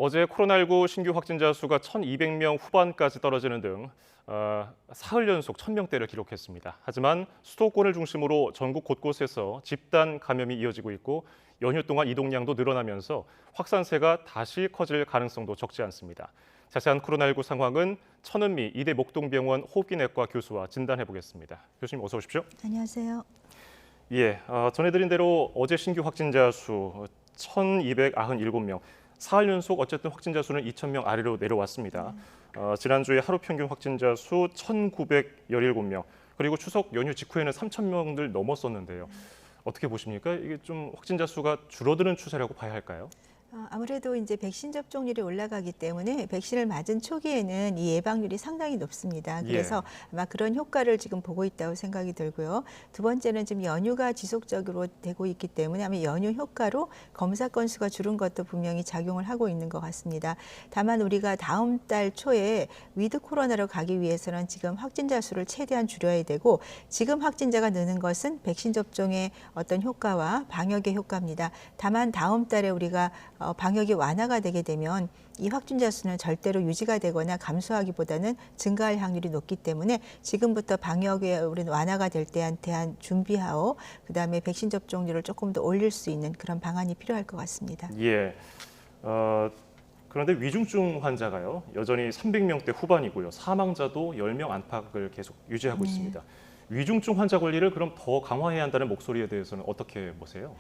어제 코로나19 신규 확진자 수가 1,200명 후반까지 떨어지는 등 사흘 연속 1,000명대를 기록했습니다. 하지만 수도권을 중심으로 전국 곳곳에서 집단 감염이 이어지고 있고 연휴 동안 이동량도 늘어나면서 확산세가 다시 커질 가능성도 적지 않습니다. 자세한 코로나19 상황은 천은미 이대 목동병원 호흡기내과 교수와 진단해 보겠습니다. 교수님 어서 오십시오. 안녕하세요. 예, 전해드린 대로 어제 신규 확진자 수 1,297명. 사흘 연속 어쨌든 확진자 수는 2,000명 아래로 내려왔습니다. 지난주에 하루 평균 확진자 수 1,917명, 그리고 추석 연휴 직후에는 3,000명을 넘었었는데요. 어떻게 보십니까? 이게 좀 확진자 수가 줄어드는 추세라고 봐야 할까요? 아무래도 이제 백신 접종률이 올라가기 때문에 백신을 맞은 초기에는 이 예방률이 상당히 높습니다. 그래서 아마 그런 효과를 지금 보고 있다고 생각이 들고요. 두 번째는 지금 연휴가 지속적으로 되고 있기 때문에 아마 연휴 효과로 검사 건수가 줄은 것도 분명히 작용을 하고 있는 것 같습니다. 다만 우리가 다음 달 초에 위드 코로나로 가기 위해서는 지금 확진자 수를 최대한 줄여야 되고, 지금 확진자가 느는 것은 백신 접종의 어떤 효과와 방역의 효과입니다. 다만 다음 달에 우리가 방역이 완화가 되게 되면 이 확진자 수는 절대로 유지가 되거나 감소하기보다는 증가할 확률이 높기 때문에 지금부터 방역에 우리는 완화가 될 때한 대한 준비하고, 그다음에 백신 접종률을 조금 더 올릴 수 있는 그런 방안이 필요할 것 같습니다. 예. 그런데 위중증 환자가요, 여전히 300명대 후반이고요. 사망자도 10명 안팎을 계속 유지하고 있습니다. 위중증 환자 관리를 그럼 더 강화해야 한다는 목소리에 대해서는 어떻게 보세요?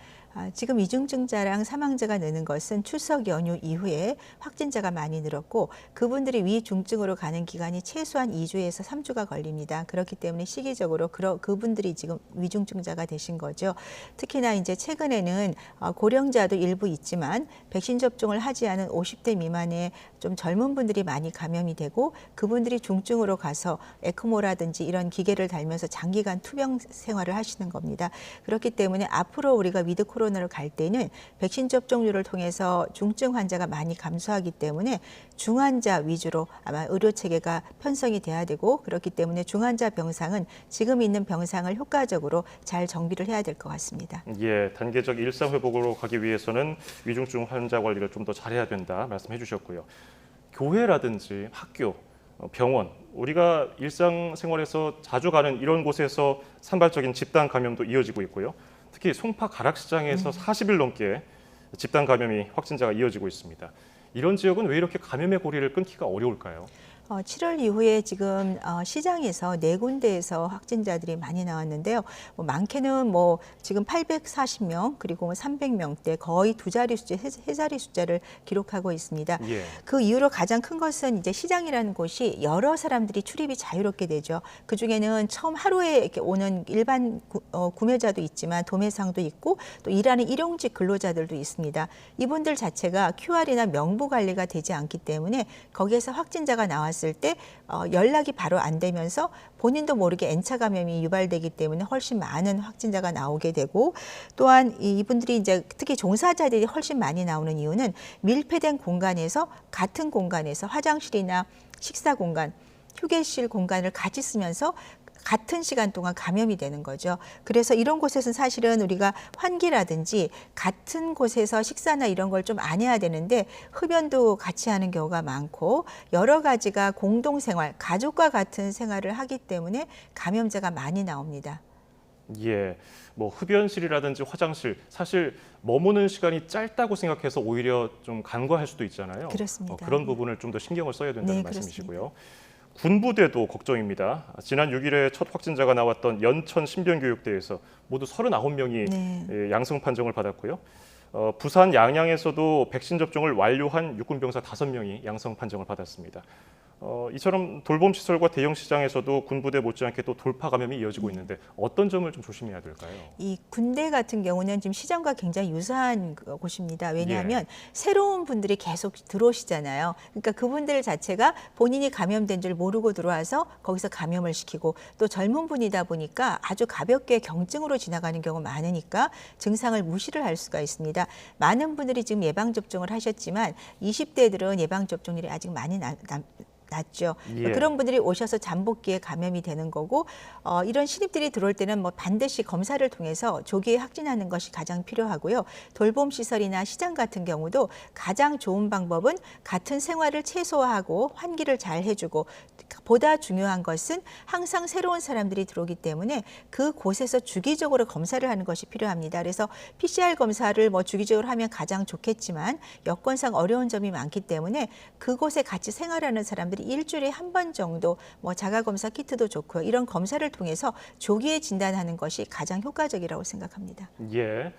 지금 위중증자랑 사망자가 느는 것은 추석 연휴 이후에 확진자가 많이 늘었고, 그분들이 위중증으로 가는 기간이 최소한 2주에서 3주가 걸립니다. 그렇기 때문에 시기적으로 그분들이 지금 위중증자가 되신 거죠. 특히나 이제 최근에는 고령자도 일부 있지만 백신 접종을 하지 않은 50대 미만의 좀 젊은 분들이 많이 감염이 되고, 그분들이 중증으로 가서 에크모라든지 이런 기계를 달면서 장기간 투병 생활을 하시는 겁니다. 그렇기 때문에 앞으로 우리가 위드 코로나로 갈 때는 백신 접종률을 통해서 중증 환자가 많이 감소하기 때문에 중환자 위주로 아마 의료 체계가 편성이 돼야 되고, 그렇기 때문에 중환자 병상은 지금 있는 병상을 효과적으로 잘 정비를 해야 될 것 같습니다. 예, 단계적 일상 회복으로 가기 위해서는 위중증 환자 관리를 좀 더 잘해야 된다 말씀해 주셨고요. 교회라든지 학교, 병원, 우리가 일상생활에서 자주 가는 이런 곳에서 산발적인 집단 감염도 이어지고 있고요. 특히 송파 가락시장에서 40일 넘게 집단 감염이 확진자가 이어지고 있습니다. 이런 지역은 왜 이렇게 감염의 고리를 끊기가 어려울까요? 7월 이후에 지금 시장에서 4군데에서 확진자들이 많이 나왔는데요. 많게는 지금 840명 그리고 300명대 거의 두 자리 숫자, 세 자리 숫자를 기록하고 있습니다. 예. 그 이유로 가장 큰 것은 이제 시장이라는 곳이 여러 사람들이 출입이 자유롭게 되죠. 그 중에는 처음 하루에 이렇게 오는 일반 구매자도 있지만 도매상도 있고 또 일하는 일용직 근로자들도 있습니다. 이분들 자체가 QR이나 명부 관리가 되지 않기 때문에 거기에서 확진자가 나왔을 때 연락이 바로 안 되면서 본인도 모르게 N차 감염이 유발되기 때문에 훨씬 많은 확진자가 나오게 되고, 또한 이분들이 이제 특히 종사자들이 훨씬 많이 나오는 이유는 밀폐된 공간에서 같은 공간에서 화장실이나 식사 공간, 휴게실 공간을 같이 쓰면서 같은 시간 동안 감염이 되는 거죠. 그래서 이런 곳에서는 사실은 우리가 환기라든지 같은 곳에서 식사나 이런 걸 좀 안 해야 되는데 흡연도 같이 하는 경우가 많고, 여러 가지가 공동생활, 가족과 같은 생활을 하기 때문에 감염자가 많이 나옵니다. 예, 흡연실이라든지 화장실, 사실 머무는 시간이 짧다고 생각해서 오히려 좀 간과할 수도 있잖아요. 그렇습니다. 그런 부분을 좀 더 신경을 써야 된다는 네, 말씀이시고요. 군부대도 걱정입니다. 지난 6일에 첫 확진자가 나왔던 연천 신병교육대에서 모두 39명이 양성 판정을 받았고요. 부산 양양에서도 백신 접종을 완료한 육군병사 5명이 양성 판정을 받았습니다. 이처럼 돌봄시설과 대형 시장에서도 군부대 못지않게 또 돌파 감염이 이어지고 있는데 어떤 점을 좀 조심해야 될까요? 이 군대 같은 경우는 지금 시장과 굉장히 유사한 곳입니다. 왜냐하면 새로운 분들이 계속 들어오시잖아요. 그러니까 그분들 자체가 본인이 감염된 줄 모르고 들어와서 거기서 감염을 시키고, 또 젊은 분이다 보니까 아주 가볍게 경증으로 지나가는 경우가 많으니까 증상을 무시를 할 수가 있습니다. 많은 분들이 지금 예방접종을 하셨지만 20대들은 예방접종률이 아직 많이 낮죠. 예. 그런 분들이 오셔서 잠복기에 감염이 되는 거고 이런 신입들이 들어올 때는 뭐 반드시 검사를 통해서 조기에 확진하는 것이 가장 필요하고요. 돌봄 시설이나 시장 같은 경우도 가장 좋은 방법은 같은 생활을 최소화하고 환기를 잘 해주고 보다 중요한 것은 항상 새로운 사람들이 들어오기 때문에 그곳에서 주기적으로 검사를 하는 것이 필요합니다. 그래서 PCR 검사를 뭐 주기적으로 하면 가장 좋겠지만 여건상 어려운 점이 많기 때문에 그곳에 같이 생활하는 사람들이 일주일에 한 번 정도 뭐 자가검사 키트도 좋고요. 이런 검사를 통해서 조기에 진단하는 것이 가장 효과적이라고 생각합니다. 예.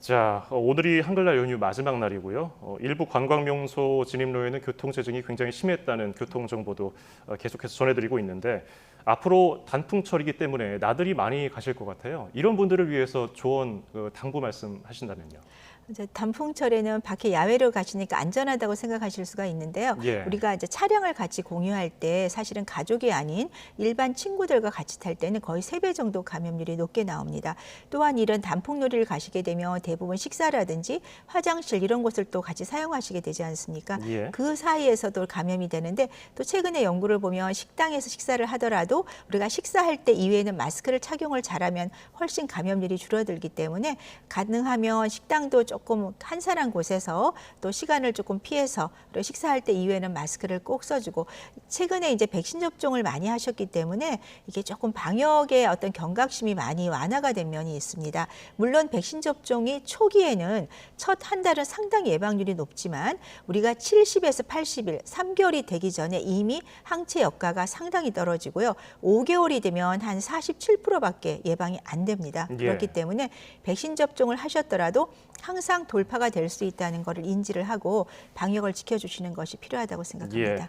자, 오늘이 한글날 연휴 마지막 날이고요. 일부 관광명소 진입로에는 교통체증이 굉장히 심했다는 교통정보도 계속해서 전해드리고 있는데 앞으로 단풍철이기 때문에 나들이 많이 가실 것 같아요. 이런 분들을 위해서 조언, 당부 말씀하신다면요. 이제 단풍철에는 밖에 야외로 가시니까 안전하다고 생각하실 수가 있는데요. 예. 우리가 이제 차량을 같이 공유할 때 사실은 가족이 아닌 일반 친구들과 같이 탈 때는 거의 3배 정도 감염률이 높게 나옵니다. 또한 이런 단풍놀이를 가시게 되면 대부분 식사라든지 화장실 이런 곳을 또 같이 사용하시게 되지 않습니까? 예. 그 사이에서도 감염이 되는데 또 최근에 연구를 보면 식당에서 식사를 하더라도 우리가 식사할 때 이외에는 마스크를 착용을 잘하면 훨씬 감염률이 줄어들기 때문에 가능하면 식당도 조금 한산한 곳에서 또 시간을 조금 피해서 그리고 식사할 때 이후에는 마스크를 꼭 써주고 최근에 이제 백신 접종을 많이 하셨기 때문에 이게 조금 방역의 어떤 경각심이 많이 완화가 된 면이 있습니다. 물론 백신 접종이 초기에는 첫 한 달은 상당히 예방률이 높지만 우리가 70에서 80일, 3개월이 되기 전에 이미 항체 역가가 상당히 떨어지고요. 5개월이 되면 한 47%밖에 예방이 안 됩니다. 예. 그렇기 때문에 백신 접종을 하셨더라도 항상 돌파가 될 수 있다는 것을 인지를 하고 방역을 지켜주시는 것이 필요하다고 생각합니다. 예.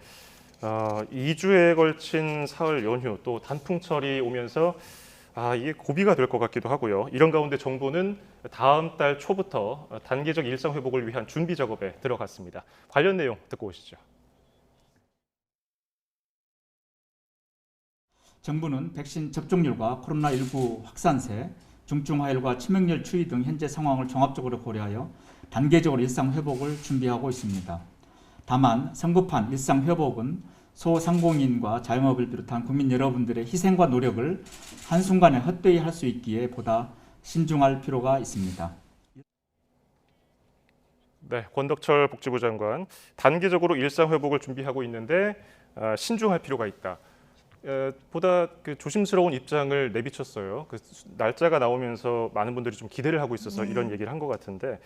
2주에 걸친 사흘 연휴 또 단풍철이 오면서 이게 고비가 될 것 같기도 하고요. 이런 가운데 정부는 다음 달 초부터 단계적 일상 회복을 위한 준비 작업에 들어갔습니다. 관련 내용 듣고 오시죠. 정부는 백신 접종률과 코로나19 확산세, 중증 화율과 치명률 추이 등 현재 상황을 종합적으로 고려하여 단계적으로 일상 회복을 준비하고 있습니다. 다만 성급한 일상 회복은 소상공인과 자영업을 비롯한 국민 여러분들의 희생과 노력을 한순간에 헛되이 할 수 있기에 보다 신중할 필요가 있습니다. 네, 권덕철 복지부 장관, 단계적으로 일상 회복을 준비하고 있는데 신중할 필요가 있다. 보다 조심스러운 입장을 내비쳤어요. 날짜가 나오면서 많은 분들이 좀 기대를 하고 있어서 이런 얘기를 한 것 같은데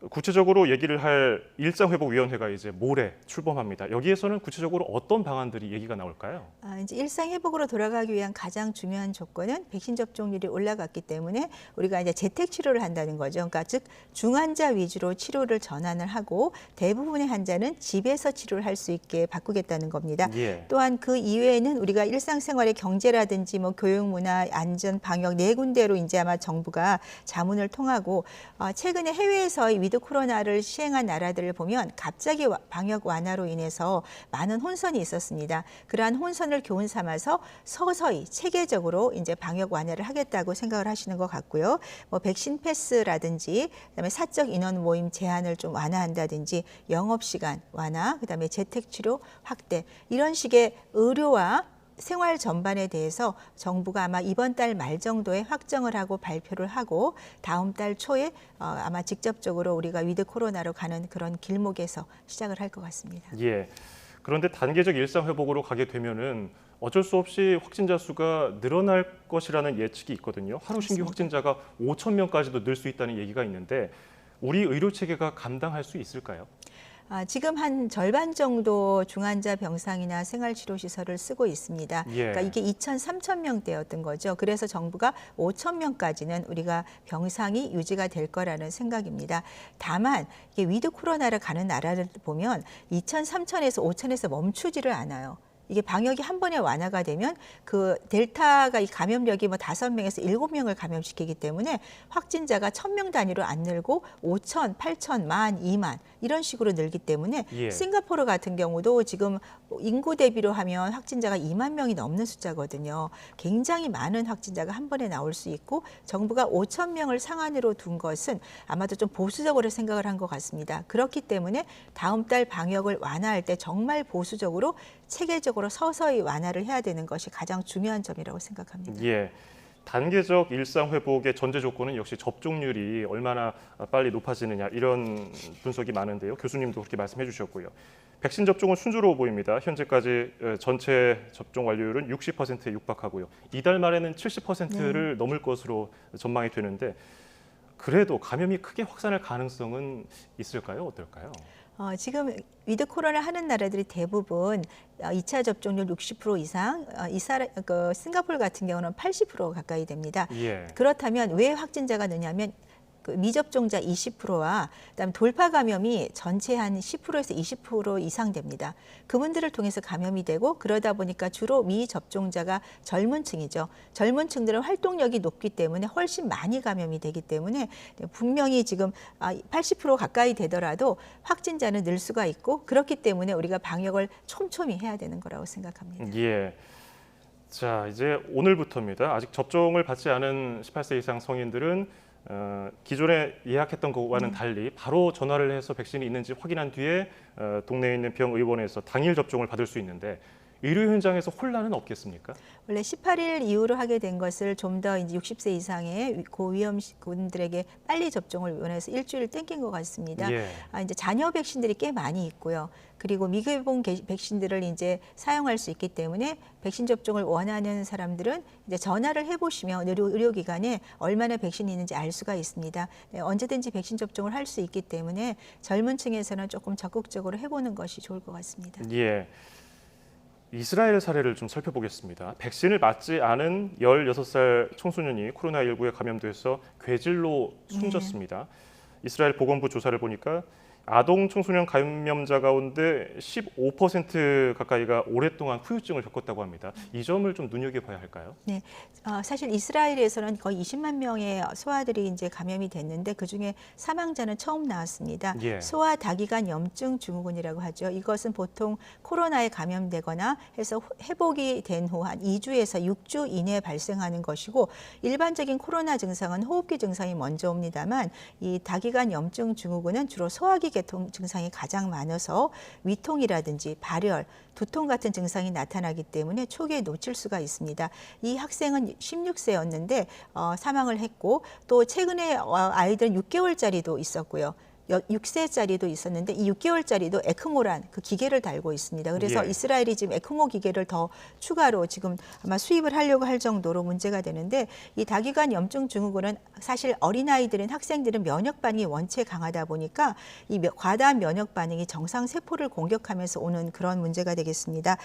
구체적으로 얘기를 할 일상회복위원회가 이제 모레 출범합니다. 여기에서는 구체적으로 어떤 방안들이 얘기가 나올까요? 이제 일상 회복으로 돌아가기 위한 가장 중요한 조건은 백신 접종률이 올라갔기 때문에 우리가 이제 재택 치료를 한다는 거죠. 그러니까 즉 중환자 위주로 치료를 전환을 하고 대부분의 환자는 집에서 치료를 할 수 있게 바꾸겠다는 겁니다. 예. 또한 그 이외에는 우리가 일상생활의 경제라든지 뭐 교육, 문화, 안전, 방역 네 군데로 이제 아마 정부가 자문을 통하고 최근에 해외에서 위드 코로나를 시행한 나라들을 보면 갑자기 방역 완화로 인해서 많은 혼선이 있었습니다. 그러한 혼선을 교훈 삼아서 서서히 체계적으로 이제 방역 완화를 하겠다고 생각을 하시는 것 같고요. 뭐 백신 패스라든지 그다음에 사적 인원 모임 제한을 좀 완화한다든지 영업 시간 완화, 그다음에 재택 치료 확대 이런 식의 의료와 생활 전반에 대해서 정부가 아마 이번 달 말 정도에 확정을 하고 발표를 하고 다음 달 초에 아마 직접적으로 우리가 위드 코로나로 가는 그런 길목에서 시작을 할 것 같습니다. 예. 그런데 단계적 일상 회복으로 가게 되면은 어쩔 수 없이 확진자 수가 늘어날 것이라는 예측이 있거든요. 하루 신규 확진자가 5천 명까지도 늘 수 있다는 얘기가 있는데 우리 의료 체계가 감당할 수 있을까요? 지금 한 절반 정도 중환자 병상이나 생활치료시설을 쓰고 있습니다. 예. 그러니까 이게 2천, 3천 명대였던 거죠. 그래서 정부가 5천 명까지는 우리가 병상이 유지가 될 거라는 생각입니다. 다만 이게 위드 코로나를 가는 나라를 보면 2천, 3천에서 5천에서 멈추지를 않아요. 이게 방역이 한 번에 완화가 되면 그 델타가 이 감염력이 뭐 5명에서 7명을 감염시키기 때문에 확진자가 1,000명 단위로 안 늘고 5천, 8천, 10,000, 20,000 이런 식으로 늘기 때문에 예. 싱가포르 같은 경우도 지금 인구 대비로 하면 확진자가 2만 명이 넘는 숫자거든요. 굉장히 많은 확진자가 한 번에 나올 수 있고 정부가 5천 명을 상한으로 둔 것은 아마도 좀 보수적으로 생각을 한 것 같습니다. 그렇기 때문에 다음 달 방역을 완화할 때 정말 보수적으로 체계적으로 서서히 완화를 해야 되는 것이 가장 중요한 점이라고 생각합니다. 예. 단계적 일상 회복의 전제 조건은 역시 접종률이 얼마나 빨리 높아지느냐 이런 분석이 많은데요. 교수님도 그렇게 말씀해 주셨고요. 백신 접종은 순조로워 보입니다. 현재까지 전체 접종 완료율은 60%에 육박하고요. 이달 말에는 70%를 넘을 것으로 전망이 되는데 그래도 감염이 크게 확산할 가능성은 있을까요? 어떨까요? 지금 위드 코로나 하는 나라들이 대부분 2차 접종률 60% 이상, 싱가포르 같은 경우는 80% 가까이 됩니다. 예. 그렇다면 왜 확진자가 느냐면 그 미접종자 20%와 그다음 돌파 감염이 전체 한 10%에서 20% 이상 됩니다. 그분들을 통해서 감염이 되고 그러다 보니까 주로 미접종자가 젊은 층이죠. 젊은 층들은 활동력이 높기 때문에 훨씬 많이 감염이 되기 때문에 분명히 지금 80% 가까이 되더라도 확진자는 늘 수가 있고 그렇기 때문에 우리가 방역을 촘촘히 해야 되는 거라고 생각합니다. 예. 자, 이제 오늘부터입니다. 아직 접종을 받지 않은 18세 이상 성인들은 기존에 예약했던 것과는 달리 바로 전화를 해서 백신이 있는지 확인한 뒤에 동네에 있는 병의원에서 당일 접종을 받을 수 있는데 의료 현장에서 혼란은 없겠습니까? 원래 18일 이후로 하게 된 것을 좀 더 이제 60세 이상의 고위험군들에게 빨리 접종을 원해서 일주일 땡긴 것 같습니다. 예. 이제 잔여 백신들이 꽤 많이 있고요. 그리고 미개봉 백신들을 이제 사용할 수 있기 때문에 백신 접종을 원하는 사람들은 이제 전화를 해보시면 의료기관에 얼마나 백신이 있는지 알 수가 있습니다. 네, 언제든지 백신 접종을 할 수 있기 때문에 젊은 층에서는 조금 적극적으로 해보는 것이 좋을 것 같습니다. 예. 이스라엘 사례를 좀 살펴보겠습니다. 백신을 맞지 않은 16살 청소년이 코로나19에 감염돼서 궤질로 숨졌습니다. 이스라엘 보건부 조사를 보니까 아동 청소년 감염자 가운데 15% 가까이가 오랫동안 후유증을 겪었다고 합니다. 이 점을 좀 눈여겨봐야 할까요? 네, 사실 이스라엘에서는 거의 20만 명의 소아들이 이제 감염이 됐는데 그 중에 사망자는 처음 나왔습니다. 예. 소아 다기관 염증 증후군이라고 하죠. 이것은 보통 코로나에 감염되거나 해서 회복이 된 후 한 2주에서 6주 이내에 발생하는 것이고 일반적인 코로나 증상은 호흡기 증상이 먼저 옵니다만 이 다기관 염증 증후군은 주로 소화기 계통 증상이 가장 많아서 위통이라든지 발열, 두통 같은 증상이 나타나기 때문에 초기에 놓칠 수가 있습니다. 이 학생은 16세였는데 사망을 했고 또 최근에 아이들은 6개월짜리도 있었고요. 6세짜리도 있었는데 이 6개월짜리도 에크모란 그 기계를 달고 있습니다. 그래서 예. 이스라엘이 지금 에크모 기계를 더 추가로 지금 아마 수입을 하려고 할 정도로 문제가 되는데 이 다기관 염증 증후군은 사실 어린아이들은 학생들은 면역 반응이 원체 강하다 보니까 이 과다한 면역 반응이 정상 세포를 공격하면서 오는 그런 문제가 되겠습니다.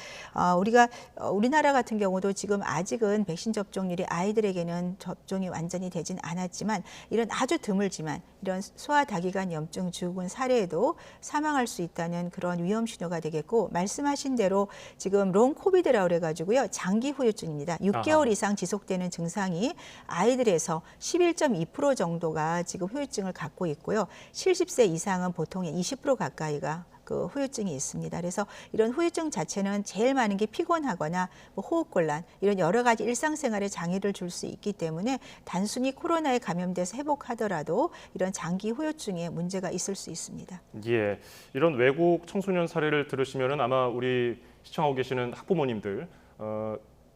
우리나라 같은 경우도 지금 아직은 백신 접종률이 아이들에게는 접종이 완전히 되진 않았지만 이런 아주 드물지만 이런 소아 다기관 염증 증후군 사례에도 사망할 수 있다는 그런 위험 신호가 되겠고 말씀하신 대로 지금 롱 코비드라고 그래가지고요 장기 후유증입니다. 6개월 이상 지속되는 증상이 아이들에서 11.2% 정도가 지금 후유증을 갖고 있고요. 70세 이상은 보통 20% 가까이가 그 후유증이 있습니다. 그래서 이런 후유증 자체는 제일 많은 게 피곤하거나 뭐 호흡곤란 이런 여러 가지 일상생활에 장애를 줄 수 있기 때문에 단순히 코로나에 감염돼서 회복하더라도 이런 장기 후유증에 문제가 있을 수 있습니다. 예, 이런 외국 청소년 사례를 들으시면은 아마 우리 시청하고 계시는 학부모님들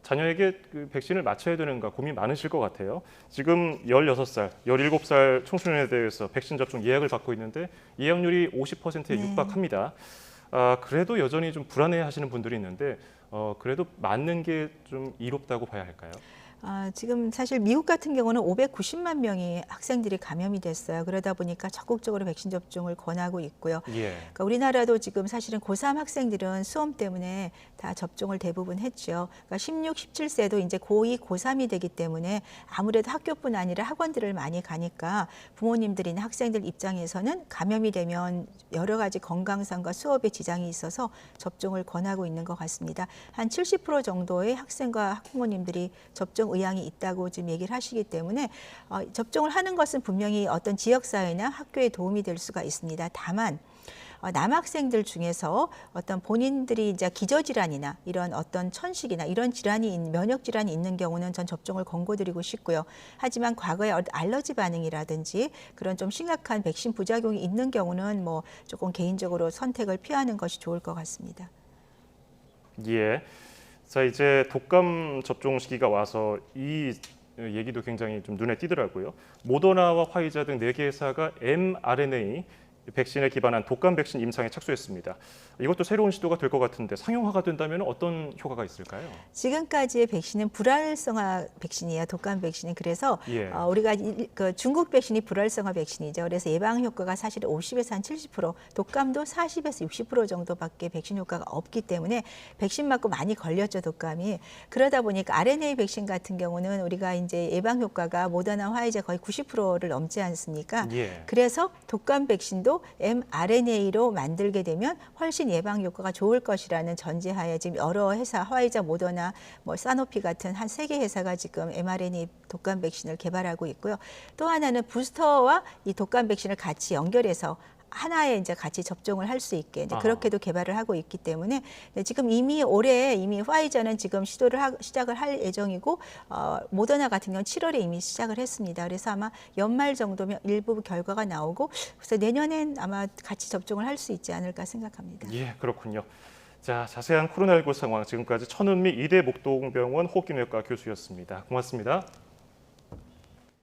자녀에게 그 백신을 맞춰야 되는가 고민 많으실 것 같아요. 지금 16살, 17살 청소년에 대해서 백신 접종 예약을 받고 있는데 예약률이 50%에 네. 육박합니다. 그래도 여전히 좀 불안해하시는 분들이 있는데 그래도 맞는 게 좀 이롭다고 봐야 할까요? 지금 사실 미국 같은 경우는 590만 명이 학생들이 감염이 됐어요. 그러다 보니까 적극적으로 백신 접종을 권하고 있고요. 예. 그러니까 우리나라도 지금 사실은 고3 학생들은 수험 때문에 다 접종을 대부분 했죠. 그러니까 16, 17세도 이제 고2, 고3이 되기 때문에 아무래도 학교뿐 아니라 학원들을 많이 가니까 부모님들이나 학생들 입장에서는 감염이 되면 여러 가지 건강상과 수업에 지장이 있어서 접종을 권하고 있는 것 같습니다. 한 70% 정도의 학생과 학부모님들이 접종 의향이 있다고 지금 얘기를 하시기 때문에 접종을 하는 것은 분명히 어떤 지역사회나 학교에 도움이 될 수가 있습니다. 다만 남학생들 중에서 어떤 본인들이 이제 기저질환이나 이런 어떤 천식이나 이런 질환이 면역 질환이 있는 경우는 전 접종을 권고드리고 싶고요. 하지만 과거에 알러지 반응이라든지 그런 좀 심각한 백신 부작용이 있는 경우는 뭐 조금 개인적으로 선택을 피하는 것이 좋을 것 같습니다. 예. 자, 이제 독감 접종 시기가 와서 이 얘기도 굉장히 좀 눈에 띄더라고요. 모더나와 화이자 등 4개 회사가 mRNA 백신에 기반한 독감 백신 임상에 착수했습니다. 이것도 새로운 시도가 될 것 같은데 상용화가 된다면 어떤 효과가 있을까요? 지금까지의 백신은 불활성화 백신이에요. 독감 백신은. 그래서 예. 우리가 그 중국 백신이 불활성화 백신이죠. 그래서 예방 효과가 사실 50에서 한 70%, 독감도 40에서 60% 정도밖에 백신 효과가 없기 때문에 백신 맞고 많이 걸렸죠, 독감이. 그러다 보니까 RNA 백신 같은 경우는 우리가 이제 예방 효과가 모더나, 화이자 거의 90%를 넘지 않습니까? 예. 그래서 독감 백신도 mRNA로 만들게 되면 훨씬 예방 효과가 좋을 것이라는 전제하에 지금 여러 회사, 화이자, 모더나, 뭐 사노피 같은 한 3개 회사가 지금 mRNA 독감 백신을 개발하고 있고요. 또 하나는 부스터와 이 독감 백신을 같이 연결해서 하나에 이제 같이 접종을 할 수 있게 이제 그렇게도 개발을 하고 있기 때문에 지금 올해 화이자는 지금 시작을 할 예정이고 모더나 같은 경우는 7월에 이미 시작을 했습니다. 그래서 아마 연말 정도면 일부 결과가 나오고 그래서 내년엔 아마 같이 접종을 할 수 있지 않을까 생각합니다. 예, 그렇군요. 자, 자세한 코로나19 상황 지금까지 천은미 이대 목동병원 호흡기내과 교수였습니다. 고맙습니다.